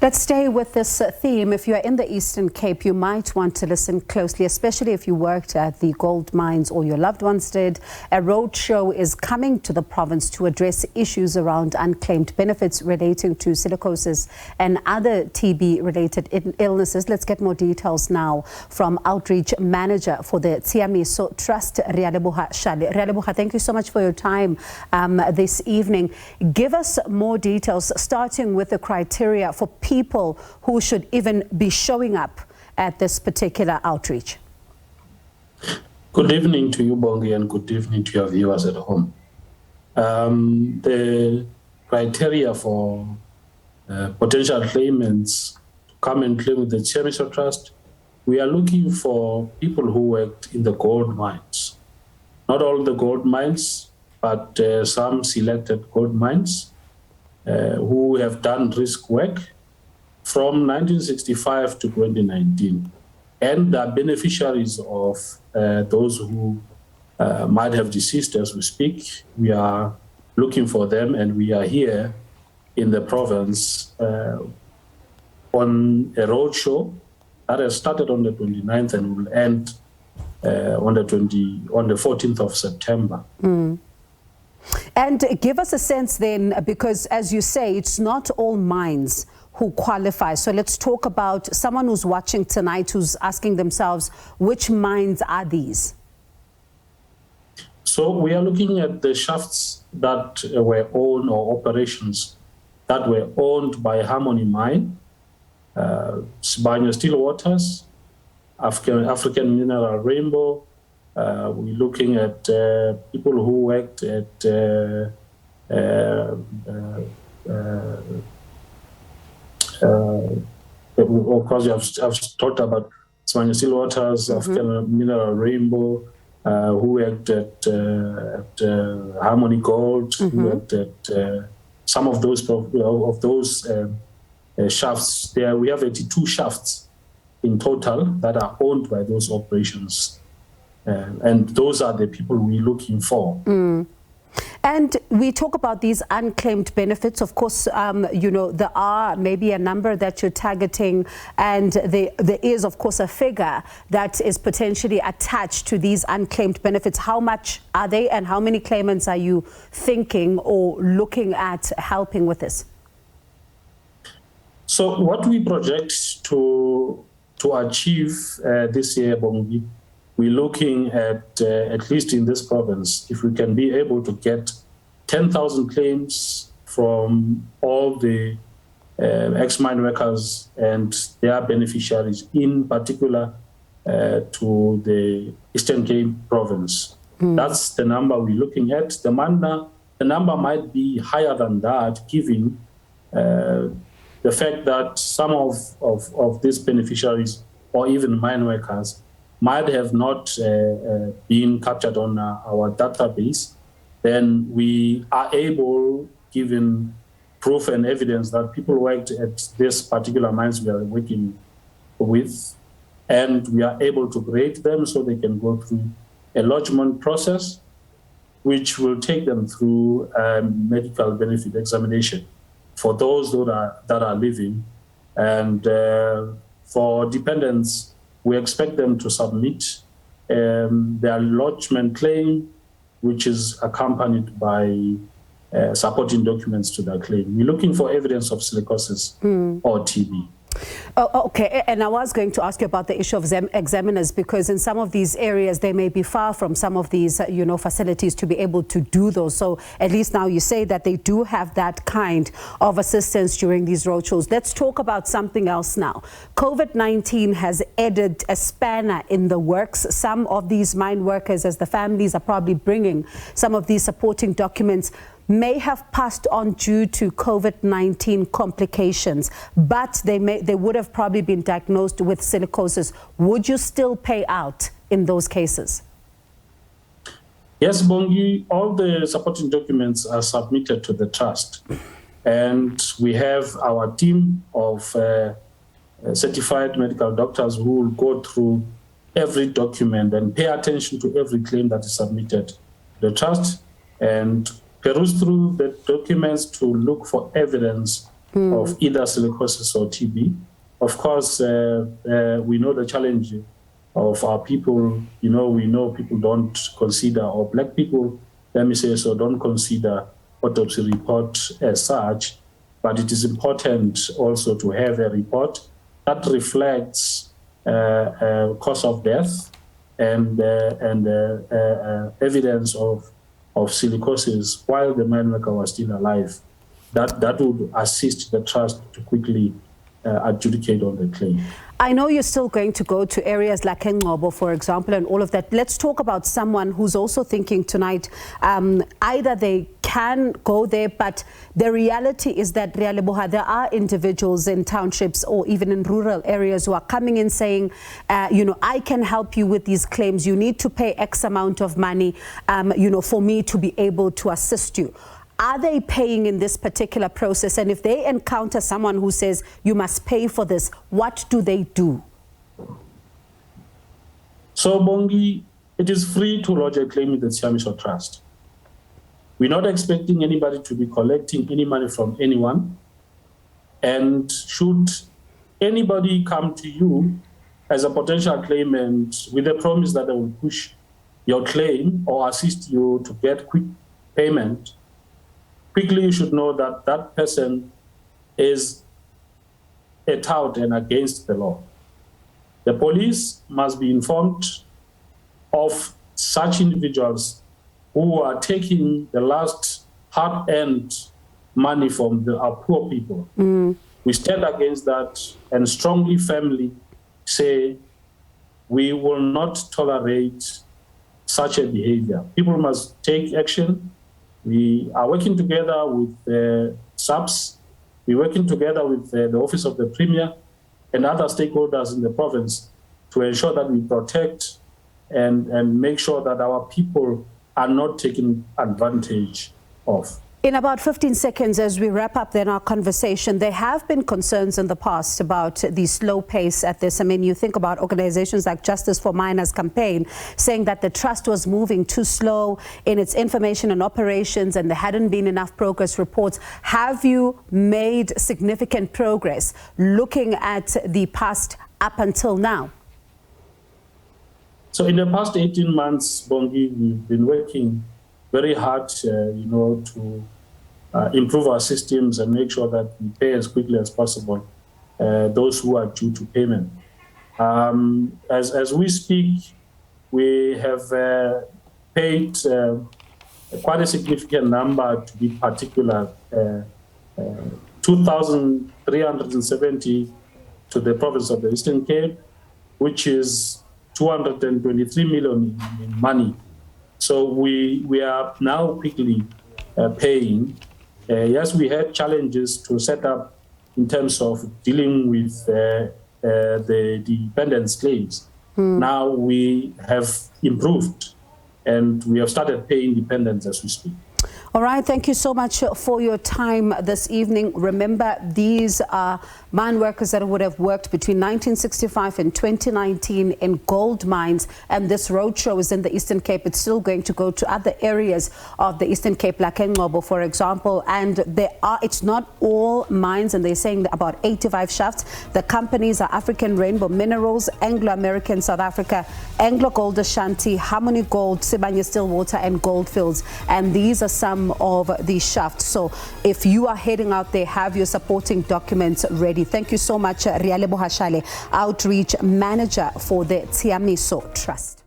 Let's stay with this theme. If you are in the Eastern Cape, you might want to listen closely, especially if you worked at the gold mines or your loved ones did. A roadshow is coming to the province to address issues around unclaimed benefits relating to silicosis and other TB-related illnesses. Let's get more details now from Outreach Manager for the Tshiamiso Trust, Realeboha Shale. Realeboha, thank you so much for your time this evening. Give us more details, starting with the criteria for people who should even be showing up at this particular outreach. Good evening to you, Bongi, and good evening to your viewers at home. The criteria for potential claimants to come and claim with the Tshiamiso Trust, we are looking for people who worked in the gold mines. Not all the gold mines, but some selected gold mines who have done risk work from 1965 to 2019, and the beneficiaries of those who might have deceased as we speak. We are looking for them, and we are here in the province on a roadshow that has started on the 29th and will end on the 14th of September. And give us a sense then, because as you say, it's not all mines who qualify. So let's talk about someone who's watching tonight who's asking themselves, which mines are these? So we are looking at the shafts that were owned, or operations that were owned by Harmony Mine, Sibanye Still Waters, African Mineral Rainbow. We're looking at people who worked at of course, I've talked about Sibanye Still Waters, African Mineral Rainbow, who worked at Harmony Gold, who worked at some of those shafts. There we have 82 shafts in total that are owned by those operations, and those are the people we're looking for. And we talk about these unclaimed benefits. Of course, you know, there are maybe a number that you're targeting, and there is, of course, a figure that is potentially attached to these unclaimed benefits. How much are they, and how many claimants are you thinking or looking at helping with this? So what we project to achieve this year, Bongi, we're looking at least in this province, if we can be able to get 10,000 claims from all the ex-mine workers and their beneficiaries, in particular to the Eastern Cape province. That's the number we're looking at. The number might be higher than that, given the fact that some of these beneficiaries, or even mine workers, might have not been captured on our database. Then we are able, given proof and evidence that people worked at this particular mines we are working with, and we are able to grade them so they can go through a lodgement process, which will take them through medical benefit examination for those that are living. And for dependents, we expect them to submit their lodgement claim, which is accompanied by supporting documents to their claim. We're looking for evidence of silicosis or TB. Oh, okay, and I was going to ask you about the issue of examiners, because in some of these areas they may be far from some of these facilities to be able to do those. So at least now you say that they do have that kind of assistance during these roadshows. Let's talk about something else now. COVID-19 has added a spanner in the works. Some of these mine workers, as the families are probably bringing some of these supporting documents, may have passed on due to COVID-19 complications, but they would have probably been diagnosed with silicosis. Would you still pay out in those cases? Yes, Bongi, all the supporting documents are submitted to the trust, and we have our team of certified medical doctors who will go through every document and pay attention to every claim that is submitted to the trust, and peruse through the documents to look for evidence of either silicosis or TB. Of course, we know the challenge of our people. We know people don't consider, or black people, let me say so, don't consider autopsy report as such, but it is important also to have a report that reflects cause of death and evidence of silicosis while the mine worker was still alive. That would assist the trust to quickly adjudicate on the claim. I know you're still going to go to areas like Ngobo, for example, and all of that. Let's talk about someone who's also thinking tonight, either they can go there, but the reality is that, Realeboha, there are individuals in townships or even in rural areas who are coming in saying, I can help you with these claims. You need to pay X amount of money, for me to be able to assist you. Are they paying in this particular process? And if they encounter someone who says, you must pay for this, what do they do? So, Bongi, it is free to lodge a claim with the Tshiamiso Trust. We're not expecting anybody to be collecting any money from anyone. And should anybody come to you as a potential claimant with a promise that they will push your claim or assist you to get quick payment, quickly you should know that that person is a tout and against the law. The police must be informed of such individuals who are taking the last hard-earned money from our poor people. We stand against that and strongly, firmly say we will not tolerate such a behavior. People must take action. We are working together with SABC. We're working together with the Office of the Premier and other stakeholders in the province to ensure that we protect and make sure that our people are not taken advantage of. In about 15 seconds, as we wrap up then our conversation, there have been concerns in the past about the slow pace at this. I mean, you think about organizations like Justice for Miners campaign saying that the trust was moving too slow in its information and operations and there hadn't been enough progress reports. Have you made significant progress looking at the past up until now? So in the past 18 months, Bongi, we've been working very hard, to improve our systems and make sure that we pay as quickly as possible those who are due to payment. As we speak, we have paid quite a significant number, to be particular, 2,370 to the province of the Eastern Cape, which is 223 million in money. So we are now quickly paying. Yes, we had challenges to set up in terms of dealing with the dependence claims. Now we have improved and we have started paying dependents as we speak. All right, thank you so much for your time this evening. Remember, these are mine workers that would have worked between 1965 and 2019 in gold mines, and this roadshow is in the Eastern Cape. It's still going to go to other areas of the Eastern Cape, like Ngobo, for example, and it's not all mines, and they're saying about 85 shafts. The companies are African Rainbow Minerals, Anglo-American South Africa, Anglo Gold Ashanti, Harmony Gold, Sibanye Stillwater, and Goldfields, and these are some of these shafts. So if you are heading out there, have your supporting documents ready. Thank you so much, Realeboha Shale, Outreach Manager for the Tshiamiso Trust.